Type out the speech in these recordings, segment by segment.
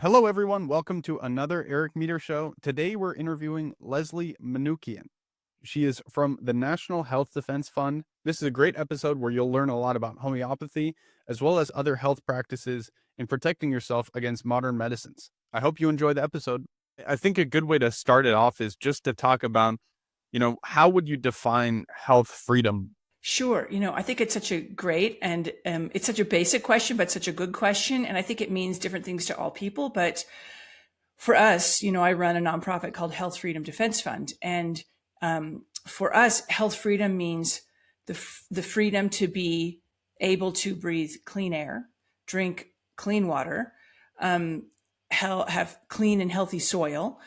Hello, everyone. Welcome to another Eric Meter Show. Today, we're interviewing Leslie Manookian. She is from the National Health Defense Fund. This is a great episode where you'll learn a lot about homeopathy, as well as other health practices in protecting yourself against modern medicines. I hope you enjoy the episode. I think a good way to start it off is just to talk about, how would you define health freedom? Sure. I think it's such a great and it's such a basic question, but such a good question. And I think it means different things to all people. But for us, I run a nonprofit called Health Freedom Defense Fund. And for us, health freedom means the freedom to be able to breathe clean air, drink clean water, have clean and healthy soil.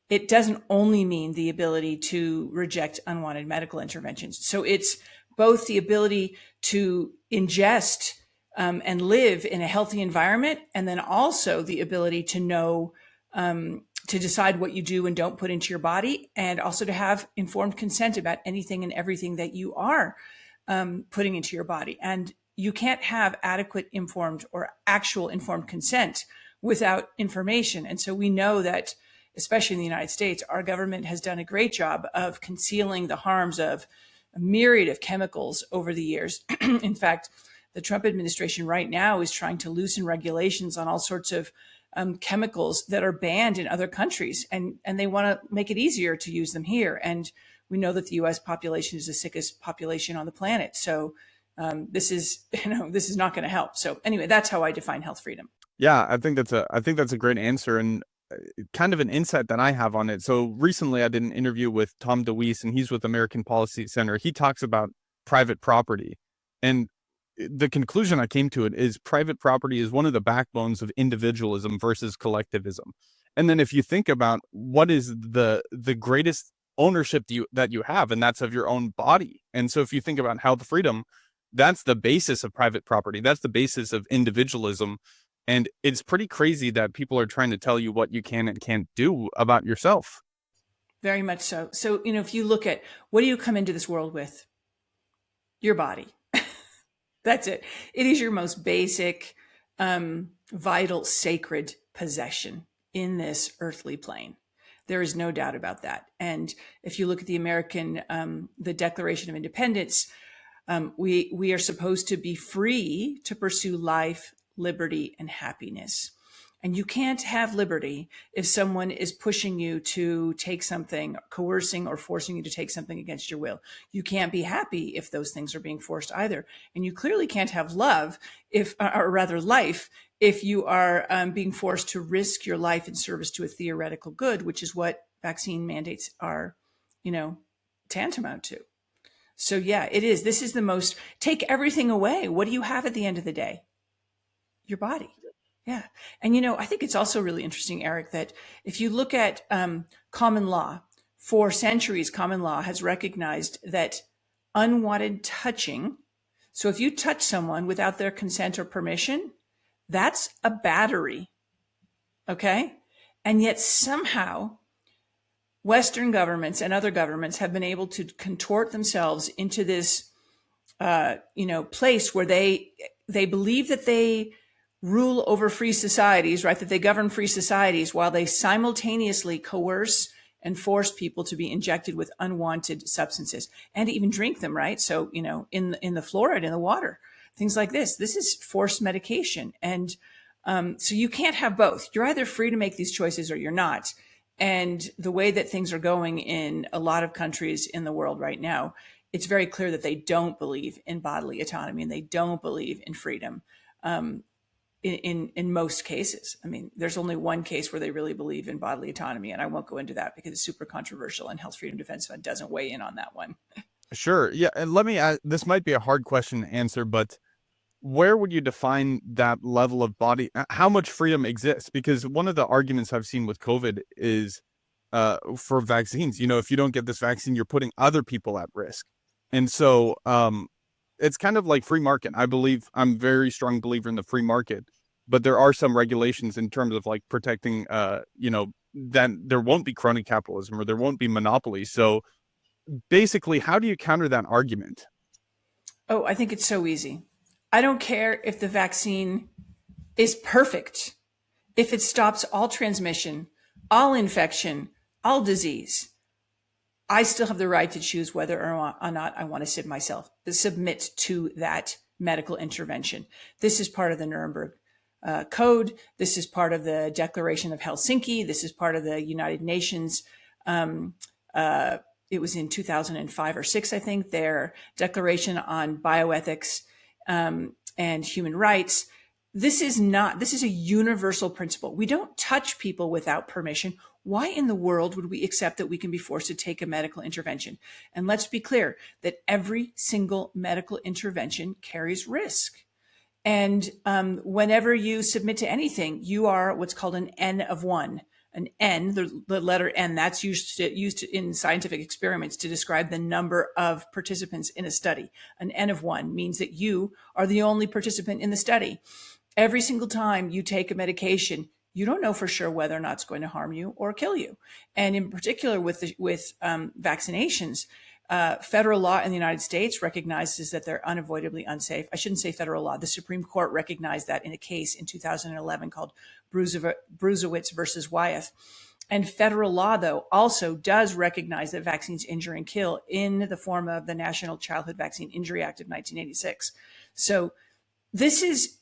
It doesn't only mean the ability to reject unwanted medical interventions. So it's both the ability to ingest and live in a healthy environment, and then also the ability to know, to decide what you do and don't put into your body, and also to have informed consent about anything and everything that you are putting into your body. And you can't have adequate informed or actual informed consent without information. And so we know that, especially in the United States, our government has done a great job of concealing the harms of a myriad of chemicals over the years. In fact, the Trump administration right now is trying to loosen regulations on all sorts of chemicals that are banned in other countries, and they want to make it easier to use them here. And we know that the U.S. population is the sickest population on the planet. So this is not going to help. So anyway, that's how I define health freedom. Yeah, I think that's a great answer, and kind of an insight that I have on it. So recently I did an interview with Tom DeWeese, and he's with American Policy Center. He talks about private property, and the conclusion I came to it is private property is one of the backbones of individualism versus collectivism. And then if you think about what is the greatest ownership that you have, and that's of your own body. And so if you think about health freedom, that's the basis of private property. That's the basis of individualism. And it's pretty crazy that people are trying to tell you what you can and can't do about yourself. Very much so. So, if you look at what do you come into this world with? Your body. That's it. It is your most basic, vital, sacred possession in this earthly plane. There is no doubt about that. And if you look at the Declaration of Independence, we are supposed to be free to pursue life, liberty, and happiness. And you can't have liberty if someone is pushing you to take something, coercing or forcing you to take something against your will. You can't be happy if those things are being forced either. And you clearly can't have life, if you are being forced to risk your life in service to a theoretical good, which is what vaccine mandates are, tantamount to. So yeah, it is. This is the most, take everything away. What do you have at the end of the day? Your body. Yeah. And, I think it's also really interesting, Eric, that if you look at common law, for centuries, common law has recognized that unwanted touching, so if you touch someone without their consent or permission, that's a battery. Okay. And yet somehow Western governments and other governments have been able to contort themselves into this, place where they believe that they rule over free societies, right? That they govern free societies while they simultaneously coerce and force people to be injected with unwanted substances and even drink them, right? So, in the fluoride in the water, things like this. This is forced medication. And so you can't have both. You're either free to make these choices or you're not. And the way that things are going in a lot of countries in the world right now, it's very clear that they don't believe in bodily autonomy and they don't believe in freedom. In most cases. I mean, there's only one case where they really believe in bodily autonomy, and I won't go into that because it's super controversial, and Health Freedom Defense Fund doesn't weigh in on that one. Sure. Yeah. And let me ask, this might be a hard question to answer, but where would you define that level of body? How much freedom exists? Because one of the arguments I've seen with COVID is for vaccines. If you don't get this vaccine, you're putting other people at risk. And so it's kind of like free market. I'm a very strong believer in the free market, but there are some regulations in terms of like protecting, that there won't be crony capitalism or there won't be monopoly. So basically, how do you counter that argument? Oh, I think it's so easy. I don't care if the vaccine is perfect. if it stops all transmission, all infection, all disease, I still have the right to choose whether or not I want to submit to that medical intervention. This is part of the Nuremberg Code. This is part of the Declaration of Helsinki. This is part of the United Nations. It was in 2005 or six, I think, their Declaration on Bioethics and Human Rights. This is a universal principle. We don't touch people without permission. Why in the world would we accept that we can be forced to take a medical intervention? And let's be clear that every single medical intervention carries risk. And whenever you submit to anything, you are what's called an N of one. An N, the letter N, that's used in scientific experiments to describe the number of participants in a study. An N of one means that you are the only participant in the study. Every single time you take a medication, you don't know for sure whether or not it's going to harm you or kill you. And in particular with vaccinations, federal law in the United States recognizes that they're unavoidably unsafe. I shouldn't say federal law. The Supreme Court recognized that in a case in 2011 called Bruzewicz versus Wyeth. And federal law, though, also does recognize that vaccines injure and kill in the form of the National Childhood Vaccine Injury Act of 1986. So this is,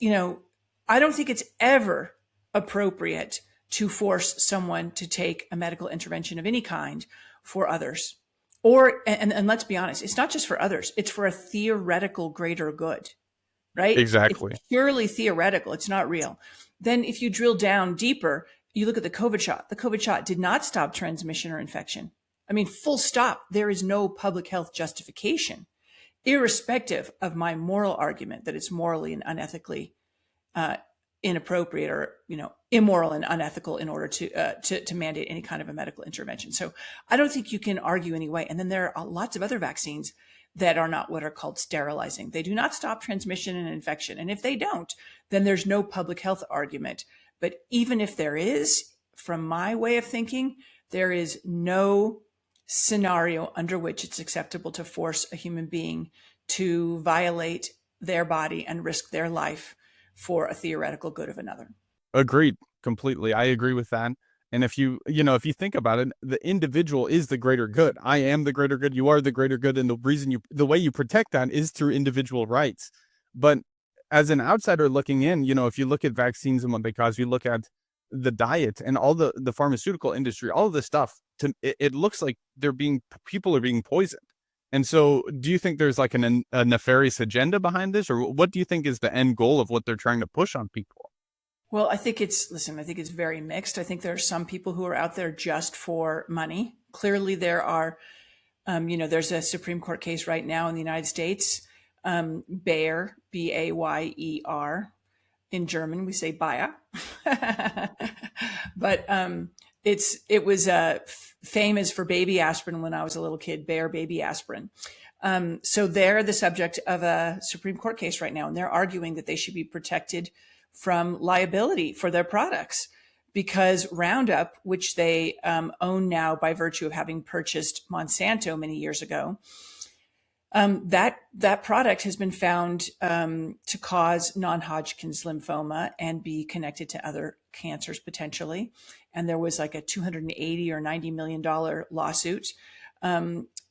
I don't think it's ever appropriate to force someone to take a medical intervention of any kind for others. And let's be honest, it's not just for others, it's for a theoretical greater good, right? Exactly. It's purely theoretical. It's not real. Then if you drill down deeper, you look at the COVID shot. The COVID shot did not stop transmission or infection. I mean, full stop. There is no public health justification, irrespective of my moral argument that it's morally and unethically inappropriate or immoral and unethical in order to mandate any kind of a medical intervention. So I don't think you can argue anyway. And then there are lots of other vaccines that are not what are called sterilizing. They do not stop transmission and infection. And if they don't, then there's no public health argument. But even if there is, from my way of thinking, there is no scenario under which it's acceptable to force a human being to violate their body and risk their life for a theoretical good of another. Agreed. Completely. I agree with that. And if you think about it, the individual is the greater good. I am the greater good. You are the greater good. And the way you protect that is through individual rights. But as an outsider looking in, if you look at vaccines and what they cause, you look at the diet and all the pharmaceutical industry, all of this stuff, it looks like people are being poisoned. And so do you think there's like a nefarious agenda behind this, or what do you think is the end goal of what they're trying to push on people? Well, I think it's very mixed. I think there are some people who are out there just for money. Clearly there are, there's a Supreme Court case right now in the United States, Bayer, Bayer. In German, we say Bayer. But it was famous for baby aspirin when I was a little kid, Bayer baby aspirin. So they're the subject of a Supreme Court case right now, and they're arguing that they should be protected from liability for their products because Roundup, which they own now by virtue of having purchased Monsanto many years ago, that product has been found to cause non-Hodgkin's lymphoma and be connected to other cancers potentially. And there was like a $280 or $90 million lawsuit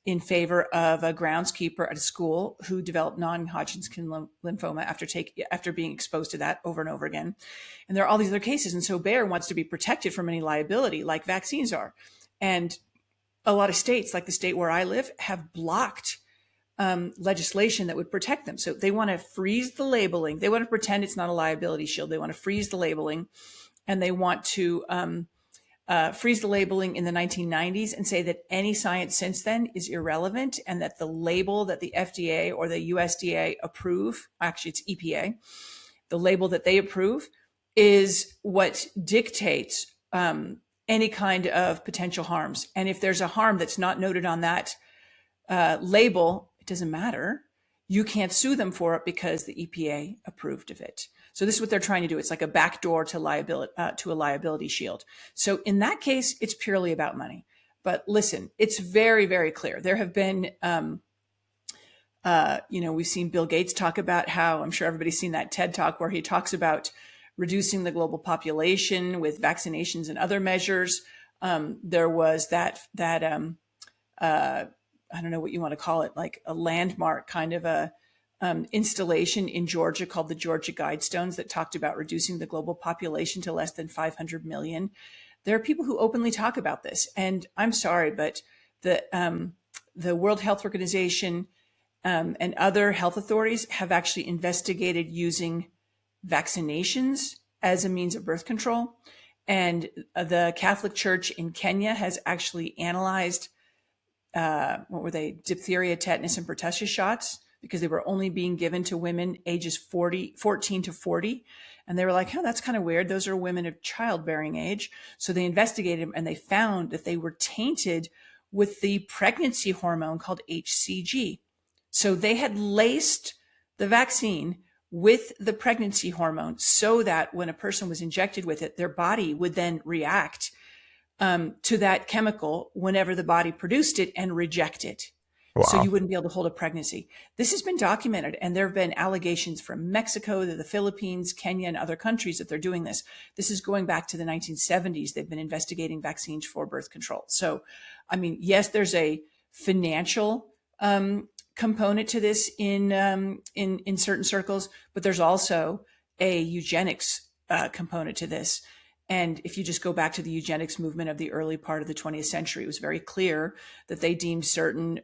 in favor of a groundskeeper at a school who developed non-Hodgkin's lymphoma after being exposed to that over and over again. And there are all these other cases. And so Bayer wants to be protected from any liability like vaccines are. And a lot of states, like the state where I live, have blocked legislation that would protect them. So they want to freeze the labeling. They want to pretend it's not a liability shield. They want to freeze the labeling, and they want to freeze the labeling in the 1990s and say that any science since then is irrelevant, and that the label that the FDA or the USDA approve, actually it's EPA, the label that they approve is what dictates any kind of potential harms. And if there's a harm that's not noted on that label, doesn't matter. You can't sue them for it because the EPA approved of it. So this is what they're trying to do. It's like a backdoor to liability, to a liability shield. So in that case, it's purely about money. But listen, it's very, very clear. There have been, we've seen Bill Gates talk about how, I'm sure everybody's seen that TED Talk where he talks about reducing the global population with vaccinations and other measures. There was I don't know what you want to call it, like a landmark kind of a installation in Georgia called the Georgia Guidestones that talked about reducing the global population to less than 500 million. There are people who openly talk about this, and I'm sorry, but the World Health Organization and other health authorities have actually investigated using vaccinations as a means of birth control. And the Catholic Church in Kenya has actually analyzed what were they, diphtheria, tetanus, and pertussis shots, because they were only being given to women ages 14 to 40. And they were like, oh, that's kind of weird. Those are women of childbearing age. So they investigated them and they found that they were tainted with the pregnancy hormone called HCG. So they had laced the vaccine with the pregnancy hormone so that when a person was injected with it, their body would then react to that chemical whenever the body produced it and reject it. Wow. So you wouldn't be able to hold a pregnancy. This has been documented, and there have been allegations from Mexico, the Philippines, Kenya, and other countries that they're doing this. This is going back to the 1970s. They've been investigating vaccines for birth control. So, I mean, yes, there's a financial component to this in certain circles, but there's also a eugenics component to this. And if you just go back to the eugenics movement of the early part of the 20th century, it was very clear that they deemed certain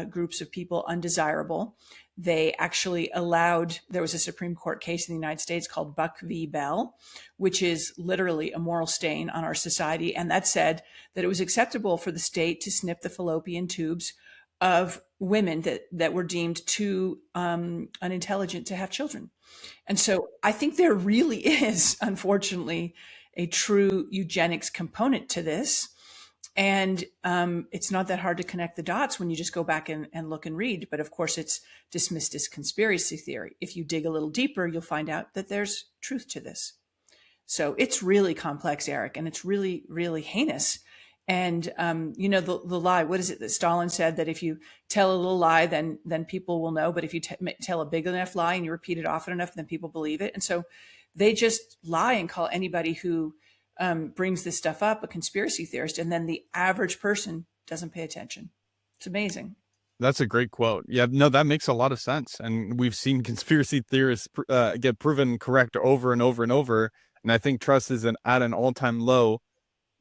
groups of people undesirable. They actually allowed, there was a Supreme Court case in the United States called Buck v. Bell, which is literally a moral stain on our society. And that said that it was acceptable for the state to snip the fallopian tubes of women that were deemed too unintelligent to have children. And so I think there really is, unfortunately, a true eugenics component to this. And it's not that hard to connect the dots when you just go back and look and read. But of course, it's dismissed as conspiracy theory. If you dig a little deeper, you'll find out that there's truth to this. So it's really complex, Eric, and it's really, really heinous. And, the lie, what is it that Stalin said, that if you tell a little lie, then people will know. But if you tell a big enough lie and you repeat it often enough, then people believe it. And so they just lie and call anybody who brings this stuff up a conspiracy theorist. And then the average person doesn't pay attention. It's amazing. That's a great quote. Yeah, no, that makes a lot of sense. And we've seen conspiracy theorists get proven correct over and over and over. And I think trust is at an all-time low.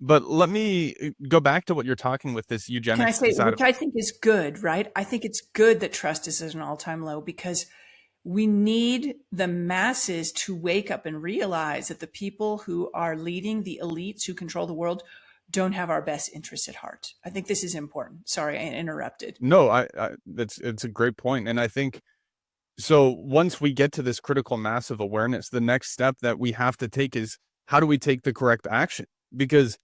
But let me go back to what you're talking with this eugenics. Can I say, which I think is good, right? I think it's good that trust is at an all-time low, because we need the masses to wake up and realize that the people who are leading, the elites who control the world, don't have our best interests at heart. I think this is important. Sorry, I interrupted. No, it's a great point. And I think, so once we get to this critical mass of awareness, the next step that we have to take is, how do we take the correct action? Because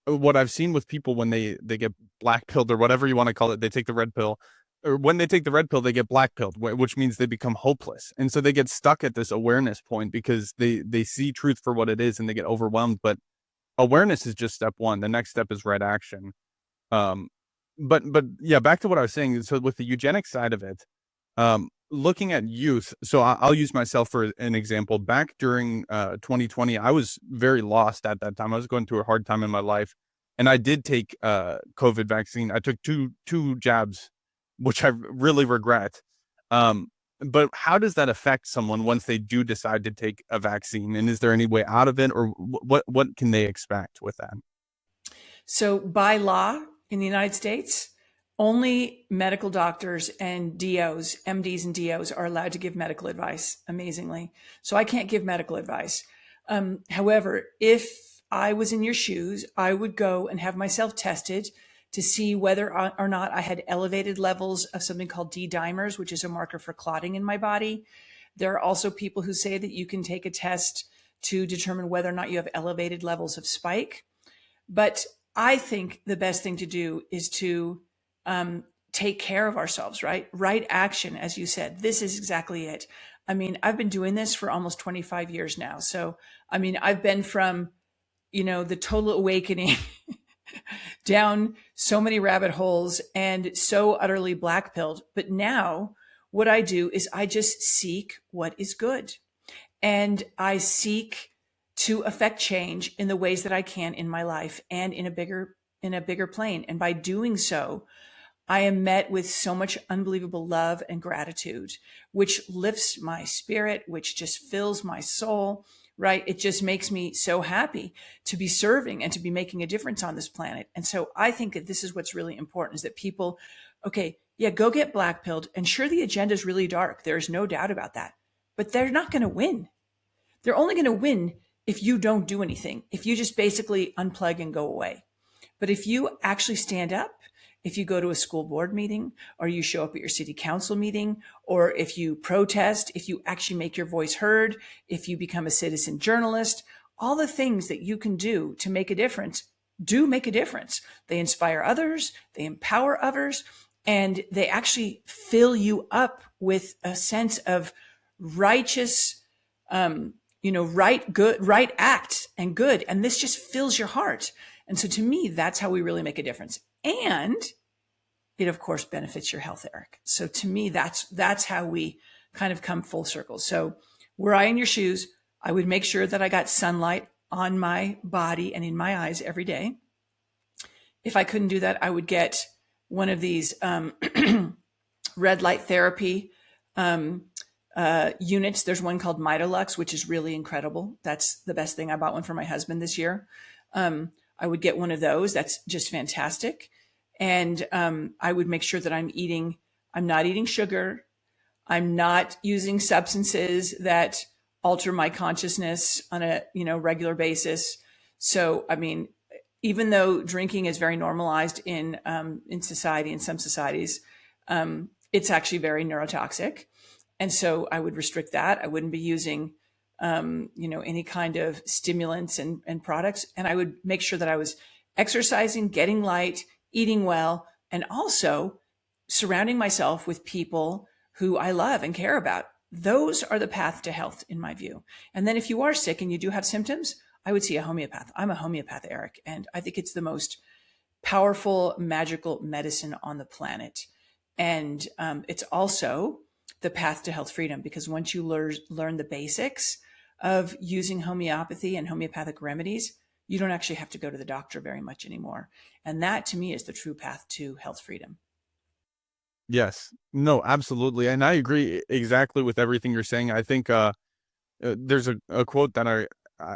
what I've seen with people when they get black pilled, or whatever you want to call it, they take the red pill, or when they take the red pill, they get black pilled, which means they become hopeless. And so they get stuck at this awareness point because they see truth for what it is and they get overwhelmed. But awareness is just step one. The next step is right action. But yeah, back to what I was saying. So with the eugenics side of it, looking at youth, so I'll use myself for an example. Back during 2020, I was very lost at that time. I was going through a hard time in my life, and I did take COVID vaccine. I took two jabs, which I really regret. But how does that affect someone once they do decide to take a vaccine? And is there any way out of it, or what can they expect with that? So by law in the United States, only medical doctors and DOs, MDs and DOs, are allowed to give medical advice, amazingly. So I can't give medical advice. However, if I was in your shoes, I would go and have myself tested to see whether or not I had elevated levels of something called D-dimers, which is a marker for clotting in my body. There are also people who say that you can take a test to determine whether or not you have elevated levels of spike. But I think the best thing to do is to take care of ourselves, right? Right action, as you said. This is exactly it. I mean, I've been doing this for almost 25 years now. So, I mean, I've been from, the total awakening down so many rabbit holes and so utterly black-pilled. But now what I do is I just seek what is good. And I seek to affect change in the ways that I can in my life and in a bigger plane. And by doing so, I am met with so much unbelievable love and gratitude, which lifts my spirit, which just fills my soul, right? It just makes me so happy to be serving and to be making a difference on this planet. And so I think that this is what's really important, is that people, okay, yeah, go get black pilled. And sure, the agenda is really dark. There's no doubt about that, but they're not going to win. They're only going to win if you don't do anything, if you just basically unplug and go away. But if you actually stand up, if you go to a school board meeting, or you show up at your city council meeting, or if you protest, if you actually make your voice heard, if you become a citizen journalist, all the things that you can do to make a difference do make a difference. They inspire others, they empower others, and they actually fill you up with a sense of righteous, right act and good. And this just fills your heart. And so to me, that's how we really make a difference. And it, of course, benefits your health, Eric. So to me, that's how we kind of come full circle. So were I in your shoes, I would make sure that I got sunlight on my body and in my eyes every day. If I couldn't do that, I would get one of these red light therapy units. There's one called Mitolux, which is really incredible. That's the best thing. I bought one for my husband this year. I would get one of those. That's just fantastic. And I would make sure that I'm not eating sugar. I'm not using substances that alter my consciousness on a, regular basis. So, I mean, even though drinking is very normalized in society, in some societies, it's actually very neurotoxic. And so I would restrict that. I wouldn't be using any kind of stimulants and products. And I would make sure that I was exercising, getting light, eating well, and also surrounding myself with people who I love and care about. Those are the path to health, in my view. And then if you are sick and you do have symptoms, I would see a homeopath. I'm a homeopath, Eric, and I think it's the most powerful, magical medicine on the planet. And it's also the path to health freedom, because once you learn the basics of using homeopathy and homeopathic remedies, you don't actually have to go to the doctor very much anymore. And that, to me, is the true path to health freedom. Yes. No, absolutely. And I agree exactly with everything you're saying. I think there's a quote that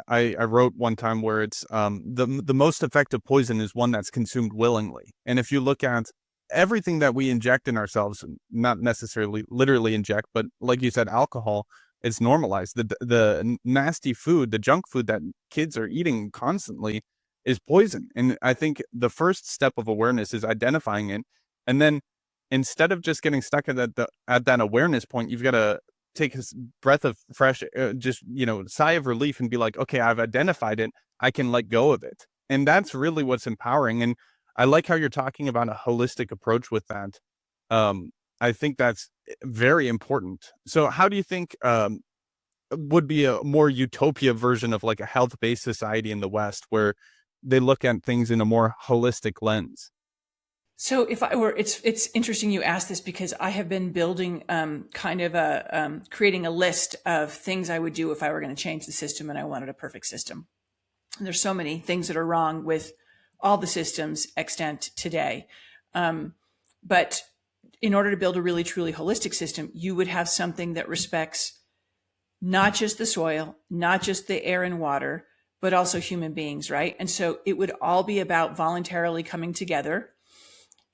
I wrote one time where it's the most effective poison is one that's consumed willingly. And if you look at everything that we inject in ourselves, not necessarily literally inject, but like you said, alcohol, it's normalized. The nasty food, the junk food that kids are eating constantly is poison. And I think the first step of awareness is identifying it. And then instead of just getting stuck at that awareness point, you've got to take a breath of fresh, sigh of relief and be like, okay, I've identified it. I can let go of it. And that's really what's empowering. And I like how you're talking about a holistic approach with that. I think that's very important. So how do you think would be a more utopia version of like a health-based society in the West, where they look at things in a more holistic lens? So if I were, it's interesting you asked this, because I have been building creating a list of things I would do if I were going to change the system and I wanted a perfect system. And there's so many things that are wrong with all the systems extant today. But in order to build a really, truly holistic system, you would have something that respects not just the soil, not just the air and water, but also human beings, right? And so it would all be about voluntarily coming together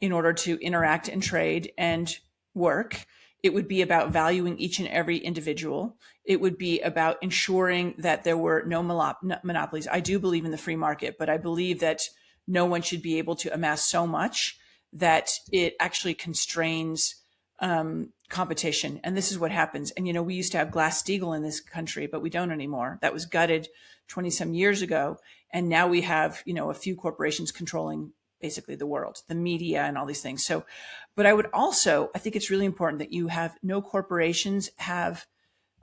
in order to interact and trade and work. It would be about valuing each and every individual. It would be about ensuring that there were no monopolies. I do believe in the free market, but I believe that no one should be able to amass so much that it actually constrains competition. And this is what happens. And, we used to have Glass-Steagall in this country, but we don't anymore. That was gutted 20 some years ago. And now we have, a few corporations controlling basically the world, the media and all these things. So, but I think it's really important that you have no corporations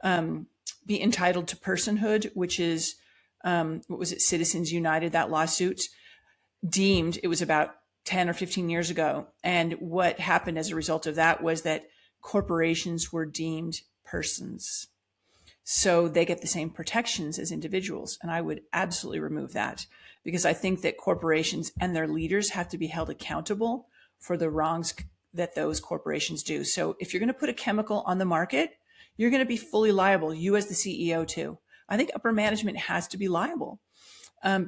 be entitled to personhood, which is, what was it? Citizens United, that lawsuit deemed, it was about 10 or 15 years ago. And what happened as a result of that was that corporations were deemed persons. so they get the same protections as individuals. And I would absolutely remove that, because I think that corporations and their leaders have to be held accountable for the wrongs that those corporations do. So if you're going to put a chemical on the market, you're going to be fully liable, you as the CEO too. I think upper management has to be liable,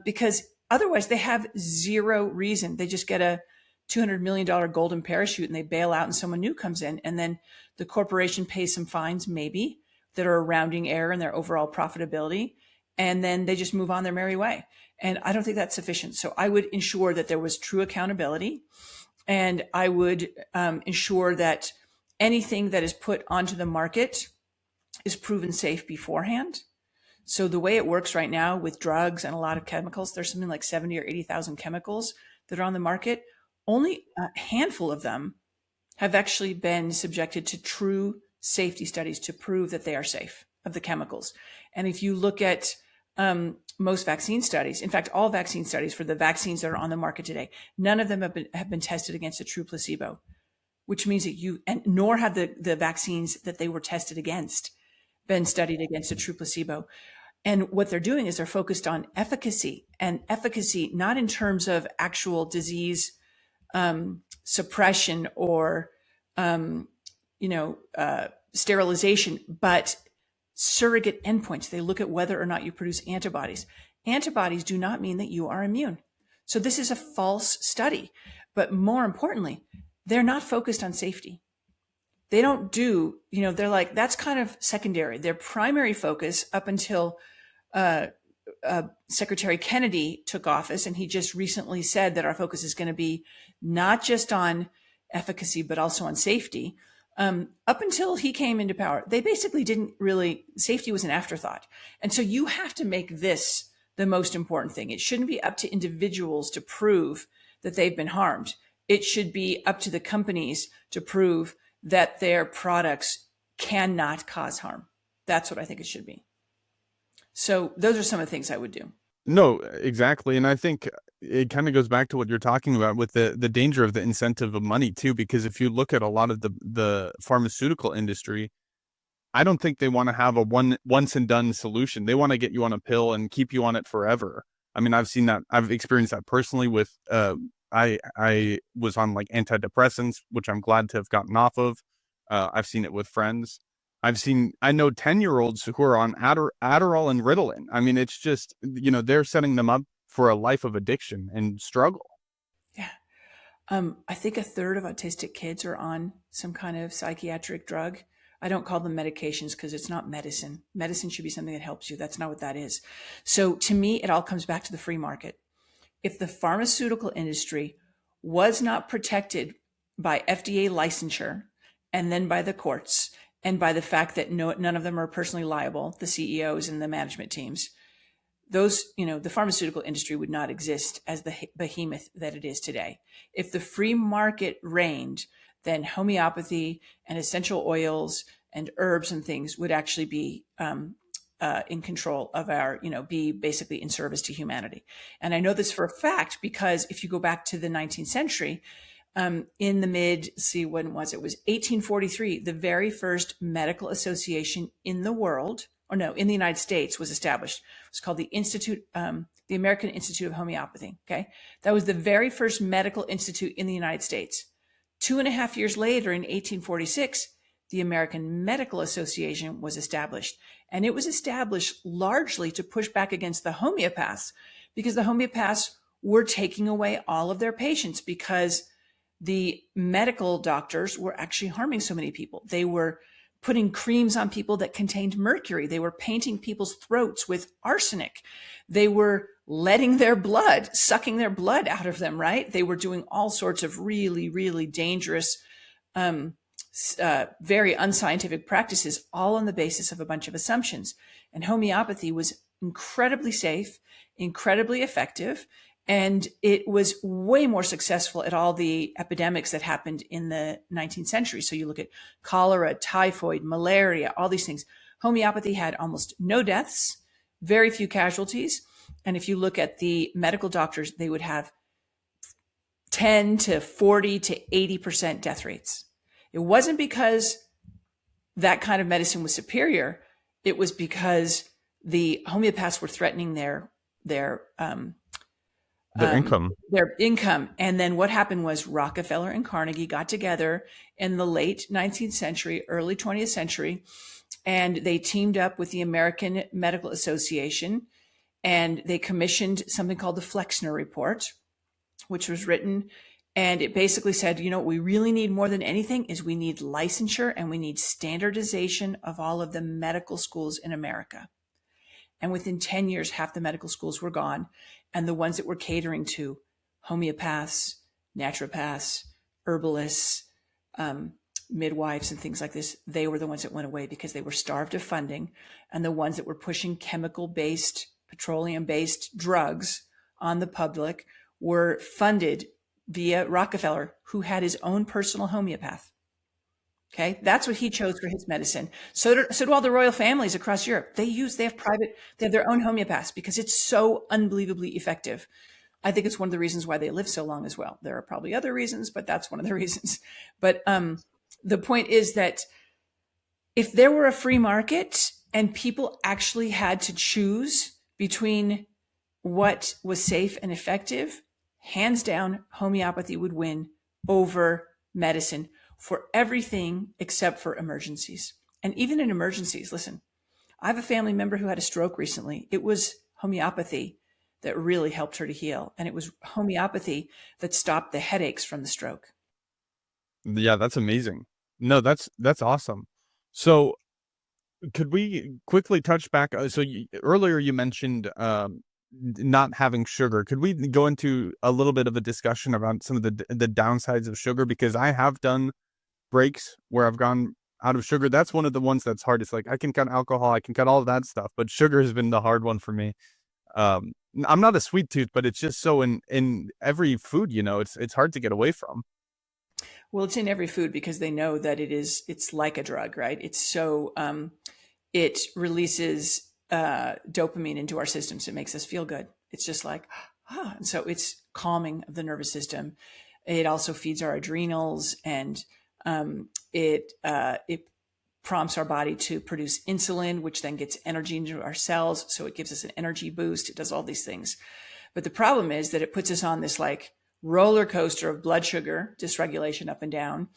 because otherwise they have zero reason. They just get a $200 million golden parachute and they bail out and someone new comes in. And then the corporation pays some fines, maybe, that are a rounding error in their overall profitability. And then they just move on their merry way. And I don't think that's sufficient. So I would ensure that there was true accountability. And I would ensure that anything that is put onto the market is proven safe beforehand. So the way it works right now with drugs and a lot of chemicals, there's something like 70 or 80,000 chemicals that are on the market. Only a handful of them have actually been subjected to true safety studies to prove that they are safe, of the chemicals. And if you look at most vaccine studies, in fact, all vaccine studies for the vaccines that are on the market today, none of them have been tested against a true placebo, which means that nor have the vaccines that they were tested against been studied against a true placebo. And what they're doing is they're focused on efficacy, and efficacy not in terms of actual disease suppression or sterilization, but surrogate endpoints. They look at whether or not you produce antibodies. Antibodies do not mean that you are immune. So this is a false study. But more importantly, they're not focused on safety. They don't do, they're like, that's kind of secondary. Their primary focus up until Secretary Kennedy took office, and he just recently said that our focus is going to be not just on efficacy, but also on safety. Up until he came into power, they basically didn't really, safety was an afterthought. And so you have to make this the most important thing. It shouldn't be up to individuals to prove that they've been harmed. It should be up to the companies to prove that their products cannot cause harm. That's what I think it should be. So those are some of the things I would do. No, exactly. And I think it kind of goes back to what you're talking about with the danger of the incentive of money too, because if you look at a lot of the pharmaceutical industry, I don't think they want to have a once and done solution. They want to get you on a pill and keep you on it forever. I mean, I've seen that. I've experienced that personally with, I was on like antidepressants, which I'm glad to have gotten off of. I've seen it with friends. I know 10-year-olds who are on Adderall and Ritalin. I mean, it's just, they're setting them up for a life of addiction and struggle. Yeah. I think a third of autistic kids are on some kind of psychiatric drug. I don't call them medications because it's not medicine. Medicine should be something that helps you. That's not what that is. So to me, it all comes back to the free market. If the pharmaceutical industry was not protected by FDA licensure and then by the courts and by the fact that none of them are personally liable, the CEOs and the management teams, the pharmaceutical industry would not exist as the behemoth that it is today. If the free market reigned, then homeopathy and essential oils and herbs and things would actually be in control of our, be basically in service to humanity. And I know this for a fact because if you go back to the 19th century, in the when was it? It was 1843, the very first medical association in the world, in the United States was established. It was called the American Institute of Homeopathy. Okay. That was the very first medical institute in the United States. 2.5 years later, in 1846, the American Medical Association was established. And it was established largely to push back against the homeopaths, because the homeopaths were taking away all of their patients because the medical doctors were actually harming so many people. They were putting creams on people that contained mercury. They were painting people's throats with arsenic. They were sucking their blood out of them, right? They were doing all sorts of really, really dangerous, very unscientific practices, all on the basis of a bunch of assumptions. And homeopathy was incredibly safe, incredibly effective, and it was way more successful at all the epidemics that happened in the 19th century. So you look at cholera, typhoid, malaria, all these things. Homeopathy had almost no deaths, very few casualties. And if you look at the medical doctors, they would have 10 to 40 to 80% death rates. It wasn't because that kind of medicine was superior. it was because the homeopaths were threatening their Their income. their income. And then what happened was Rockefeller and Carnegie got together in the late 19th century, early 20th century, and they teamed up with the American Medical Association, and they commissioned something called the Flexner Report, which was written. And it basically said, what we really need more than anything is we need licensure and we need standardization of all of the medical schools in America. And within 10 years, half the medical schools were gone. And the ones that were catering to homeopaths, naturopaths, herbalists, midwives, and things like this, they were the ones that went away because they were starved of funding. And the ones that were pushing chemical-based, petroleum-based drugs on the public were funded via Rockefeller, who had his own personal homeopath. Okay, that's what he chose for his medicine. So do all the royal families across Europe. They have their own homeopaths because it's so unbelievably effective. I think it's one of the reasons why they live so long as well. There are probably other reasons, but that's one of the reasons. But the point is that if there were a free market and people actually had to choose between what was safe and effective, hands down, homeopathy would win over medicine for everything except for emergencies. And even in emergencies, listen, I have a family member who had a stroke recently. It was homeopathy that really helped her to heal. And it was homeopathy that stopped the headaches from the stroke. Yeah, that's amazing. No, that's awesome. So could we quickly touch back? Earlier you mentioned not having sugar. Could we go into a little bit of a discussion about some of the downsides of sugar? Because I have done breaks where I've gone out of sugar. That's one of the ones that's hard. It's like I can cut alcohol, I can cut all of that stuff, but sugar has been the hard one for me. I'm not a sweet tooth, but it's just so in every food, it's hard to get away from. Well, it's in every food because they know that it's like a drug, right? It's so, it releases dopamine into our systems. It makes us feel good. It's just like, and so it's calming of the nervous system. It also feeds our adrenals, and it prompts our body to produce insulin, which then gets energy into our cells. So it gives us an energy boost. It does all these things. But the problem is that it puts us on this like roller coaster of blood sugar dysregulation up and down.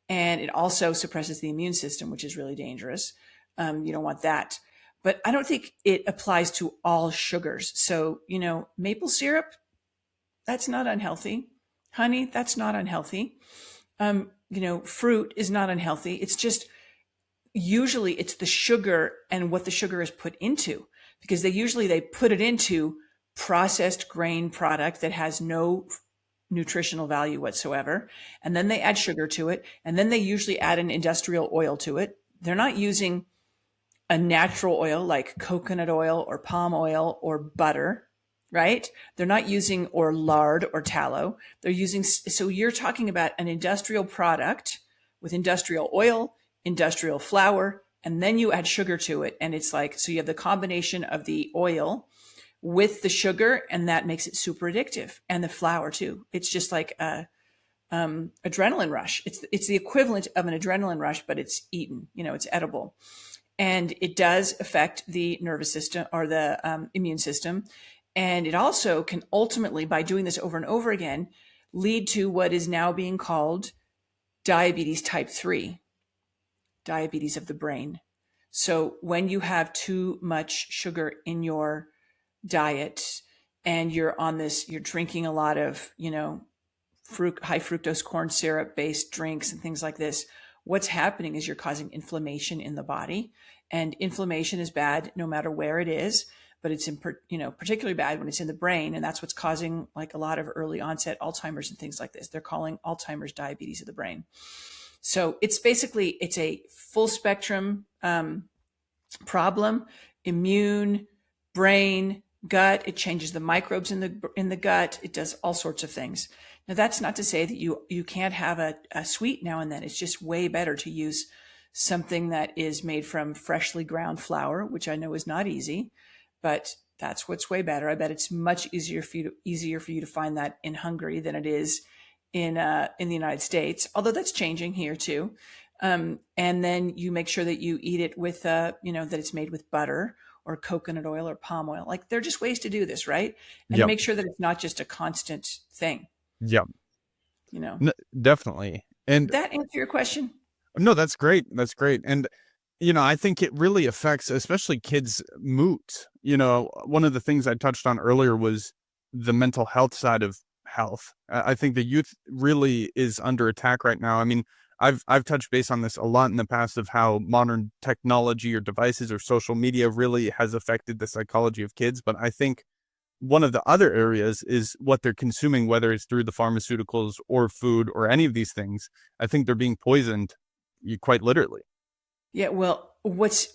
And it also suppresses the immune system, which is really dangerous. You don't want that. But I don't think it applies to all sugars. So, maple syrup, that's not unhealthy. Honey, that's not unhealthy. Fruit is not unhealthy. It's just usually it's the sugar and what the sugar is put into, because they put it into processed grain product that has no nutritional value whatsoever. And then they add sugar to it. And then they usually add an industrial oil to it. They're not using a natural oil like coconut oil or palm oil or butter, right? They're not using or lard or tallow. They're using, so you're talking about an industrial product with industrial oil, industrial flour, and then you add sugar to it. And it's like, so you have the combination of the oil with the sugar, and that makes it super addictive, and the flour too. It's just like a adrenaline rush. It's the equivalent of an adrenaline rush, but it's eaten, it's edible. And it does affect the nervous system or the immune system. And it also can ultimately, by doing this over and over again, lead to what is now being called diabetes type 3, diabetes of the brain. So when you have too much sugar in your diet and you're drinking a lot of, high fructose corn syrup based drinks and things like this, what's happening is you're causing inflammation in the body. And inflammation is bad no matter where it is, but it's particularly bad when it's in the brain. And that's what's causing like a lot of early onset Alzheimer's and things like this. They're calling Alzheimer's diabetes of the brain. So it's a full spectrum problem: immune, brain, gut. It changes the microbes in the gut. It does all sorts of things. Now, that's not to say that you can't have a sweet now and then. It's just way better to use something that is made from freshly ground flour, which I know is not easy, but that's what's way better. I bet it's much easier for you to find that in Hungary than it is in the United States, although that's changing here too. And then you make sure that you eat it with, that it's made with butter or coconut oil or palm oil. Like there are just ways to do this, right? And Yep. make sure that it's not just a constant thing, Yep. you know. Definitely. And Did that answer your question? no, that's great. That's great. And I think it really affects especially kids' moods. One of the things I touched on earlier was the mental health side of health. I think the youth really is under attack right now. I mean, I've touched base on this a lot in the past of how modern technology or devices or social media really has affected the psychology of kids. But I think one of the other areas is what they're consuming, whether it's through the pharmaceuticals or food or any of these things. I think they're being poisoned, quite literally. Yeah. Well, what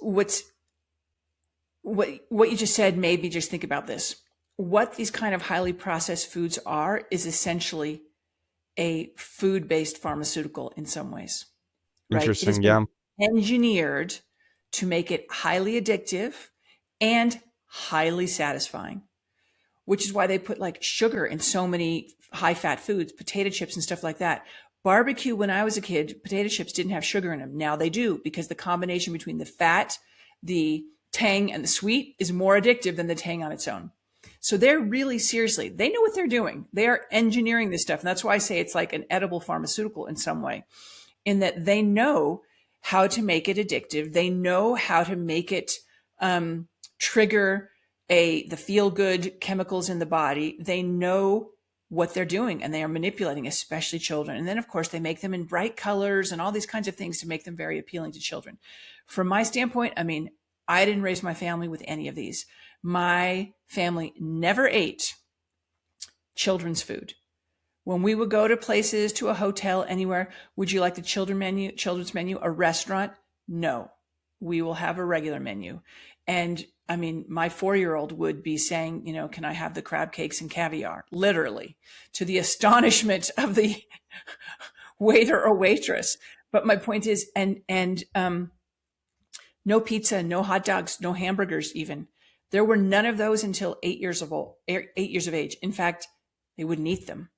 you just said made me just think about this. What these kind of highly processed foods are is essentially a food-based pharmaceutical in some ways, right? It has Interesting. been Yeah. engineered to make it highly addictive and highly satisfying, which is why they put like sugar in so many high-fat foods, potato chips and stuff like that. Barbecue, when I was a kid, potato chips didn't have sugar in them. Now they do, because the combination between the fat, the tang, and the sweet is more addictive than the tang on its own. So they're really seriously, they know what they're doing. They are engineering this stuff. And that's why I say it's like an edible pharmaceutical in some way, in that they know how to make it addictive. They know how to make it trigger the feel good chemicals in the body. They know what they're doing, and they are manipulating, especially children. And then, of course, they make them in bright colors and all these kinds of things to make them very appealing to children. From my standpoint, I mean, I didn't raise my family with any of these. My family never ate children's food. When we would go to places, to a hotel, anywhere, would you like the children's menu, a restaurant? No, we will have a regular menu. And I mean, my 4-year-old would be saying, can I have the crab cakes and caviar? Literally, to the astonishment of the waiter or waitress. But my point is, no pizza, no hot dogs, no hamburgers even. There were none of those until 8 years of age. In fact, they wouldn't eat them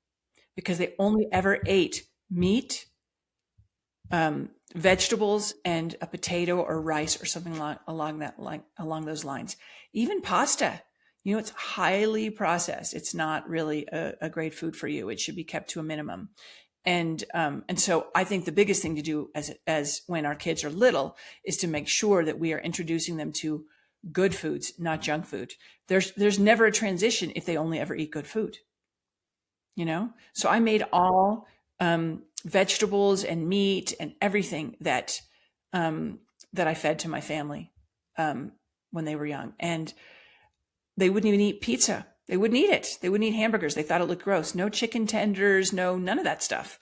because they only ever ate meat, vegetables, and a potato or rice or something along those lines. Even pasta, it's highly processed. It's not really a great food for you. It should be kept to a minimum. And so I think the biggest thing to do as when our kids are little is to make sure that we are introducing them to good foods, not junk food. There's never a transition if they only ever eat good food, So I made all vegetables and meat and everything that I fed to my family when they were young, and they wouldn't even eat pizza. They wouldn't eat it. They wouldn't eat hamburgers. They thought it looked gross. No chicken tenders, none of that stuff,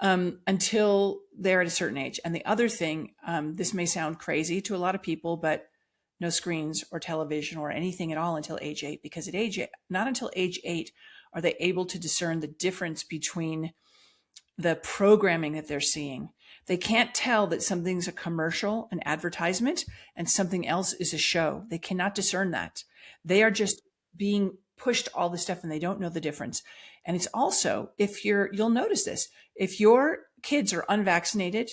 until they're at a certain age. And the other thing, this may sound crazy to a lot of people, but no screens or television or anything at all until age 8, because not until age 8 are they able to discern the difference between the programming that they're seeing. They can't tell that something's a commercial, an advertisement, and something else is a show. They cannot discern that. They are just being pushed all this stuff and they don't know the difference. And it's also, you'll notice this, if your kids are unvaccinated,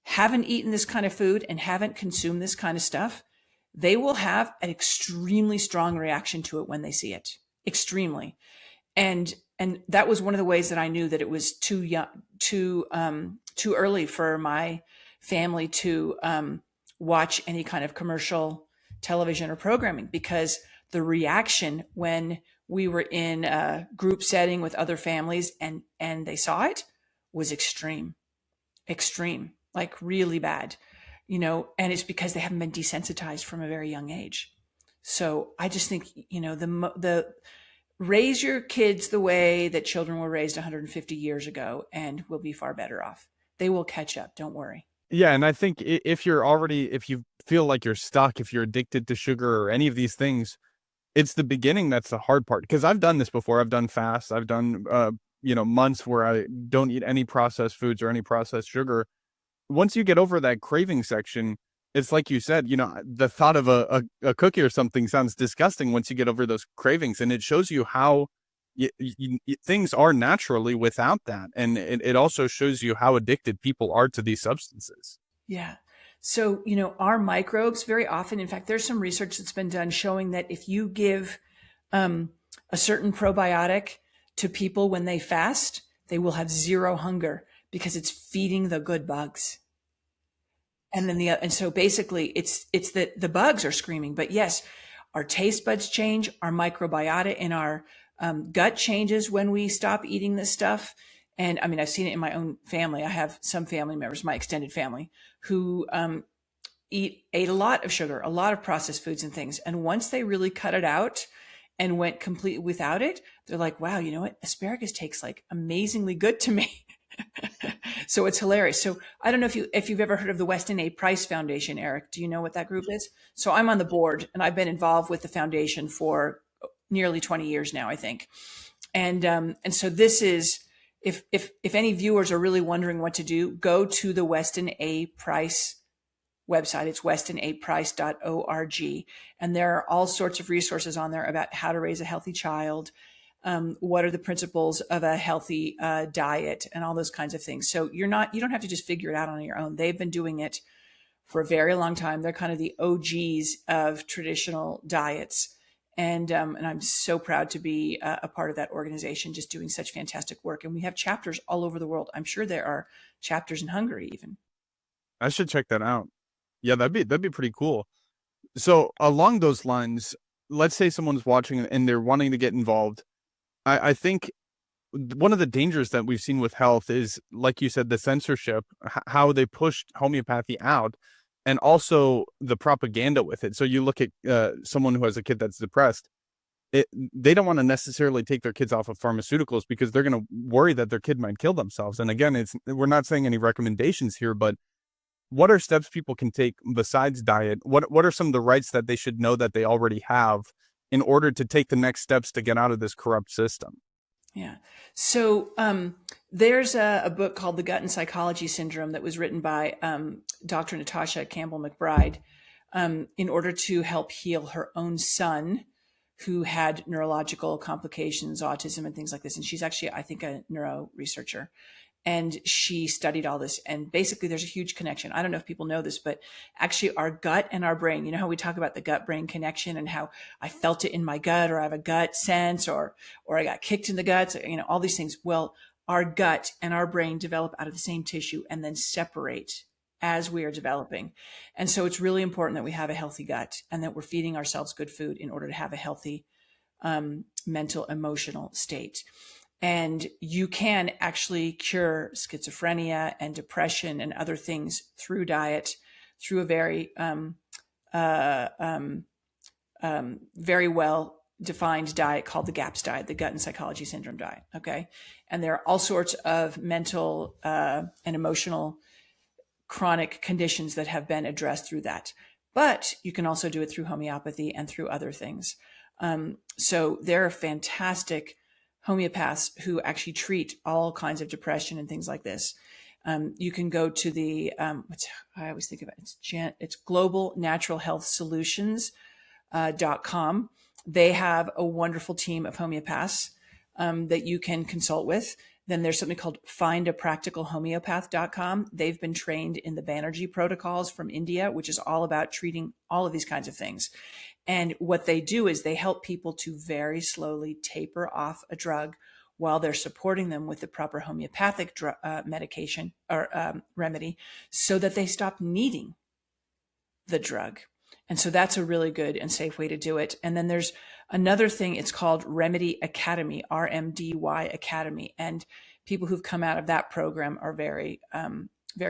haven't eaten this kind of food, and haven't consumed this kind of stuff, they will have an extremely strong reaction to it when they see it. Extremely. And that was one of the ways that I knew that it was too young, too early for my family to watch any kind of commercial television or programming, because the reaction when we were in a group setting with other families and they saw it was extreme, like really bad, and it's because they haven't been desensitized from a very young age. So I just think, the raise your kids the way that children were raised 150 years ago and we'll be far better off. They will catch up. Don't worry. Yeah. And I think if you feel like you're stuck, if you're addicted to sugar or any of these things, it's the beginning that's the hard part. Because I've done this before. I've done fasts. I've done, months where I don't eat any processed foods or any processed sugar. Once you get over that craving section, it's like you said, the thought of a cookie or something sounds disgusting once you get over those cravings. And it shows you how things are naturally without that. And it also shows you how addicted people are to these substances. Yeah. So, our microbes very often, in fact, there's some research that's been done showing that if you give um, a certain probiotic to people when they fast, they will have zero hunger because it's feeding the good bugs. And so basically it's that the bugs are screaming, but yes, our taste buds change, our microbiota in our gut changes when we stop eating this stuff. And I mean, I've seen it in my own family. I have some family members, my extended family, who ate a lot of sugar, a lot of processed foods and things. And once they really cut it out and went completely without it, they're like, wow, you know what? Asparagus tastes like amazingly good to me. So it's hilarious. So I don't know if you've ever heard of the Weston A. Price Foundation, Eric. Do you know what that group is? So I'm on the board, and I've been involved with the foundation for nearly 20 years now, I think. And so this is, if any viewers are really wondering what to do, go to the Weston A. Price website. It's westonaprice.org. And there are all sorts of resources on there about how to raise a healthy child, what are the principles of a healthy diet, and all those kinds of things. So you don't have to just figure it out on your own. They've been doing it for a very long time. They're kind of the OGs of traditional diets. And I'm so proud to be a part of that organization, just doing such fantastic work. And we have chapters all over the world. I'm sure there are chapters in Hungary even. I should check that out. Yeah, that'd be pretty cool. So along those lines, let's say someone's watching and they're wanting to get involved. I think one of the dangers that we've seen with health is, like you said, the censorship, how they pushed homeopathy out, and also the propaganda with it. So you look at someone who has a kid that's depressed. They don't want to necessarily take their kids off of pharmaceuticals because they're going to worry that their kid might kill themselves. And again, we're not saying any recommendations here, but what are steps people can take besides diet? What are some of the rights that they should know that they already have in order to take the next steps to get out of this corrupt system? Yeah. So there's a book called The Gut and Psychology Syndrome that was written by Dr. Natasha Campbell McBride in order to help heal her own son who had neurological complications, autism, and things like this. And she's actually, I think, a neuro researcher. And she studied all this. And basically, there's a huge connection. I don't know if people know this, but actually, our gut and our brain, you know how we talk about the gut brain connection and how I felt it in my gut, or I have a gut sense, or I got kicked in the guts, all these things. Well, our gut and our brain develop out of the same tissue and then separate as we are developing. And so it's really important that we have a healthy gut and that we're feeding ourselves good food in order to have a healthy mental, emotional state. And you can actually cure schizophrenia and depression and other things through diet, through a very well defined diet called the GAPS diet, the Gut and Psychology Syndrome diet. Okay. And there are all sorts of mental and emotional chronic conditions that have been addressed through that. But you can also do it through homeopathy and through other things. So there are fantastic homeopaths who actually treat all kinds of depression and things like this. You can go to the, I always think about it's Global Natural Health Solutions.com. They have a wonderful team of homeopaths that you can consult with. Then there's something called findapracticalhomeopath.com. They've been trained in the Banerjee protocols from India, which is all about treating all of these kinds of things. And what they do is they help people to very slowly taper off a drug while they're supporting them with the proper homeopathic medication or remedy so that they stop needing the drug. And so that's a really good and safe way to do it. And then there's another thing. It's called Remedy Academy, RMDY Academy. And people who've come out of that program are very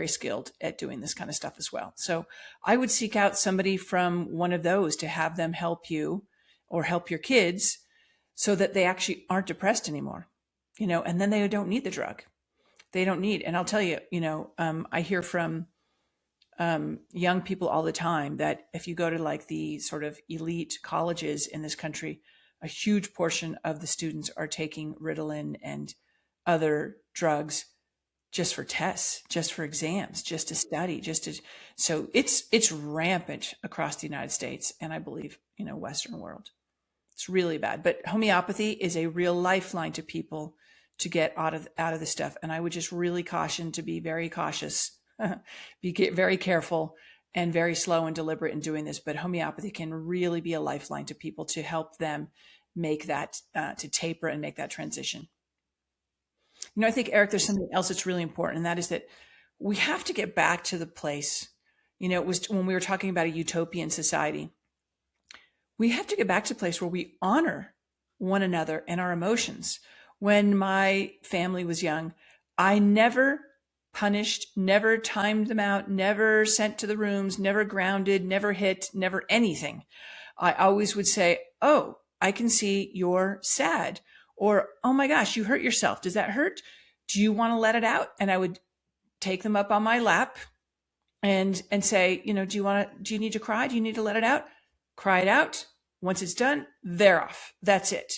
skilled at doing this kind of stuff as well. So I would seek out somebody from one of those to have them help you or help your kids so that they actually aren't depressed anymore, and then they don't need the drug. They don't need, and I'll tell you, I hear from young people all the time that if you go to like the sort of elite colleges in this country, a huge portion of the students are taking Ritalin and other drugs just for tests, just for exams, just to study, so it's rampant across the United States and I believe, Western world. It's really bad. But homeopathy is a real lifeline to people to get out of the stuff. And I would just really caution to be very cautious, very careful, and very slow and deliberate in doing this. But homeopathy can really be a lifeline to people to help them make that to taper and make that transition. I think, Eric, there's something else that's really important, and that is that we have to get back to the place. It was when we were talking about a utopian society. We have to get back to the place where we honor one another and our emotions. When my family was young, I never punished, never timed them out, never sent to the rooms, never grounded, never hit, never anything. I always would say, "Oh, I can see you're sad," or, "Oh my gosh, you hurt yourself. Does that hurt? Do you want to let it out?" And I would take them up on my lap and say, do you need to cry? Do you need to let it out? Cry it out. Once it's done, they're off. That's it.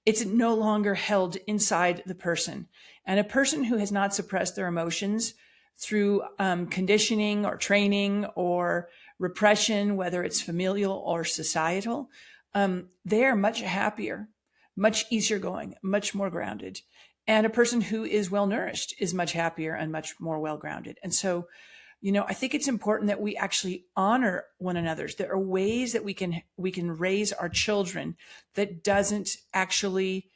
It's no longer held inside the person. And a person who has not suppressed their emotions through conditioning or training or repression, whether it's familial or societal, they are much happier, much easier going, much more grounded. And a person who is well nourished is much happier and much more well grounded. And so, I think it's important that we actually honor one another. There are ways that we can raise our children that doesn't actually